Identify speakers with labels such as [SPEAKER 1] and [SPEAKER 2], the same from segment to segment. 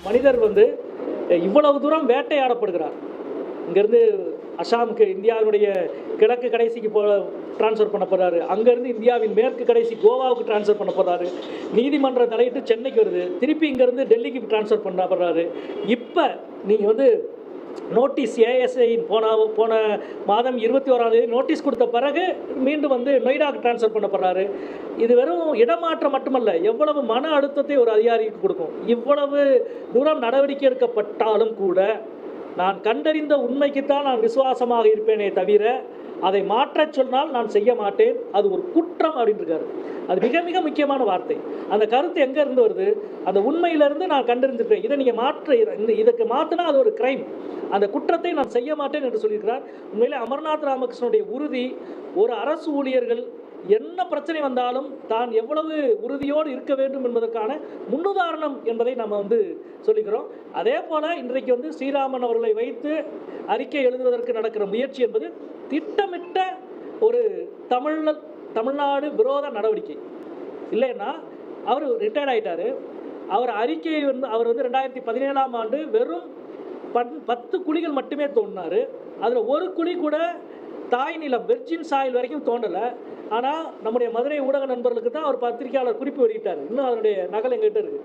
[SPEAKER 1] மனிதர் வந்து இவ்வளவு தூரம் வேட்டையாடப்படுகிறார். இங்கேருந்து அசாமுக்கு இந்தியாவுடைய கிழக்கு கடைசிக்கு ட்ரான்ஸ்ஃபர் பண்ண போகிறாரு. அங்கேருந்து இந்தியாவின் மேற்கு கடைசி கோவாவுக்கு ட்ரான்ஸ்ஃபர் பண்ண போகிறாரு. நீதிமன்ற தலையிட்டு சென்னைக்கு வருது. திருப்பி இங்கேருந்து டெல்லிக்கு ட்ரான்ஸ்ஃபர் பண்ண போகிறாரு. இப்போ நீங்கள் வந்து நோட்டீஸ் ஏஎஸ்ஐயின் போன மாதம் 21ஆம் தேதி நோட்டீஸ் கொடுத்த பிறகு மீண்டும் வந்து நொய்டாவுக்கு ட்ரான்ஸ்ஃபர் பண்ண போகிறாரு. இது வெறும் இடமாற்றம் மட்டுமல்ல, எவ்வளவு மன அழுத்தத்தை ஒரு அதிகாரிக்கு கொடுக்கும். இவ்வளவு தூரம் நடவடிக்கை எடுக்கப்பட்டாலும் கூட நான் கண்டறிந்த உண்மைக்குத்தான் நான் விசுவாசமாக இருப்பேனே தவிர அதை மாற்றச் சொன்னால் நான் செய்ய மாட்டேன், அது ஒரு குற்றம் அப்படின்னு இருக்காரு. அது மிக மிக முக்கியமான வார்த்தை. அந்த கருத்து எங்கே இருந்து வருது? அந்த உண்மையிலிருந்து நான் கண்டறிந்திருக்கேன். இதை நீங்கள் இதுக்கு மாற்றினா அது ஒரு கிரைம், அந்த குற்றத்தை நான் செய்ய மாட்டேன் என்று சொல்லியிருக்கிறார். உண்மையிலே அமர்நாத் ராமகிருஷ்ணனுடைய உறுதி, ஒரு அரசு ஊழியர்கள் என்ன பிரச்சனை வந்தாலும் தான் எவ்வளவு உறுதியோடு இருக்க வேண்டும் என்பதற்கான முன்னுதாரணம் என்பதை நம்ம வந்து சொல்லிக்கிறோம். அதே போல் இன்றைக்கு வந்து ஸ்ரீராமன் அவர்களை வைத்து அறிக்கை எழுதுவதற்கு நடக்கிற முயற்சி என்பது திட்டமிட்ட ஒரு தமிழ்நாடு விரோத நடவடிக்கை. இல்லைன்னா அவர் ரிட்டையர்ட் ஆகிட்டார். அவர் அறிக்கையை அவர் வந்து 2017ஆம் ஆண்டு வெறும் 10 குழிகள் மட்டுமே தோண்டினார். அதில் ஒரு குழி கூட தாய் நிலம் வெர்ஜின் சாயில் வரைக்கும் தோண்டலை. ஆனால் நம்முடைய மதுரை ஊடக நண்பர்களுக்கு தான் அவர் பத்திரிகையாளர் குறிப்பு வெளியிட்டார். இன்னும் அதனுடைய நகல் எங்கிட்ட இருக்குது.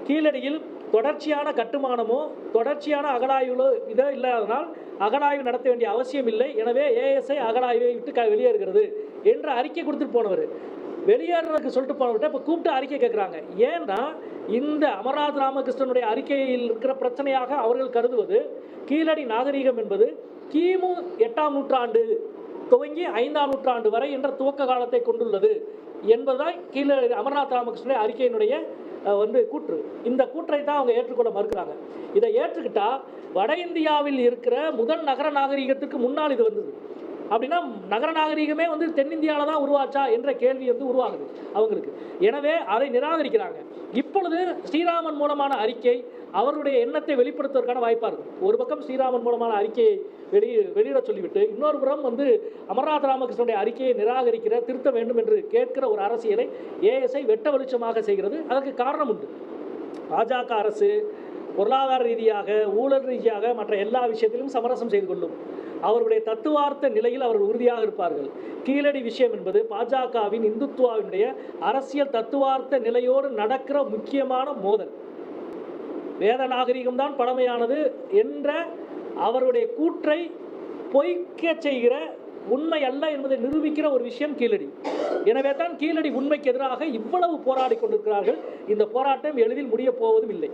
[SPEAKER 1] கீழடியில் தொடர்ச்சியான கட்டுமானமோ தொடர்ச்சியான அகழாய்வுகளோ இதோ இல்லாதனால் அகழாய்வு நடத்த வேண்டிய அவசியம் இல்லை, எனவே ஏஎஸ்ஐ அகழாய்வை விட்டு வெளியேறுகிறது என்ற அறிக்கை கொடுத்துட்டு போனவர். வெளியேறதுக்கு சொல்லிட்டு போனவர்கிட்ட இப்போ கூப்பிட்டு அறிக்கை கேட்குறாங்க. ஏன்னா இந்த அமர்நாத் ராமகிருஷ்ணனுடைய அறிக்கையில் இருக்கிற பிரச்சனையாக அவர்கள் கருதுவது கீழடி நாகரீகம் என்பது கிமு 8ஆம் நூற்றாண்டு துவங்கி 5ஆம் நூற்றாண்டு வரை என்ற துவக்க காலத்தை கொண்டுள்ளது என்பதுதான் கீழடி அமர்நாத் ராமகிருஷ்ணனுடைய அறிக்கையினுடைய வந்து கூற்று. இந்த கூற்றை தான் அவங்க ஏற்றுக்கொள்ள மறுக்கிறாங்க. இதை ஏற்றுக்கிட்டா வட இந்தியாவில் இருக்கிற முதல் நகர நாகரீகத்துக்கு முன்னால் இது வந்தது. அப்படின்னா நகர நாகரீகமே வந்து தென்னிந்தியாவில் தான் உருவாச்சா என்ற கேள்வி வந்து உருவாகுது அவங்களுக்கு. எனவே அதை நிராகரிக்கிறாங்க. இப்பொழுது ஸ்ரீராமன் மூலமான அறிக்கை அவருடைய எண்ணத்தை வெளிப்படுத்துவதற்கான வாய்ப்பாக இருக்கும். ஒரு பக்கம் ஸ்ரீராமன் மூலமான அறிக்கையை வெளியிட சொல்லிவிட்டு இன்னொரு புறம் வந்து அமர்நாத் ராமகிருஷ்ணனுடைய அறிக்கையை நிராகரிக்கிற, திருத்த வேண்டும் என்று கேட்கிற ஒரு அரசியலை ஏஎஸ்ஐ வெட்ட வெளிச்சமாக செய்கிறது. அதற்கு காரணம் உண்டு. பாஜக அரசு பொருளாதார ரீதியாக ஊழல் ரீதியாக மற்ற எல்லா விஷயத்திலும் சமரசம் செய்து கொள்ளும். அவருடைய தத்துவார்த்த நிலையில் அவர்கள் உறுதியாக இருப்பார்கள். கீழடி விஷயம் என்பது பாஜகவின் இந்துத்துவாவினுடைய அரசியல் தத்துவார்த்த நிலையோடு நடக்கிற முக்கியமான மோதல். வேத நாகரிகம்தான் பழமையானது என்ற அவருடைய கூற்றை பொய்க்க செய்கிற, உண்மை அல்ல என்பதை நிரூபிக்கிற ஒரு விஷயம் கீழடி. எனவே தான் கீழடி உண்மைக்கு எதிராக இவ்வளவு போராடி கொண்டிருக்கிறார்கள். இந்த போராட்டம் எளிதில் முடிய போவதும் இல்லை.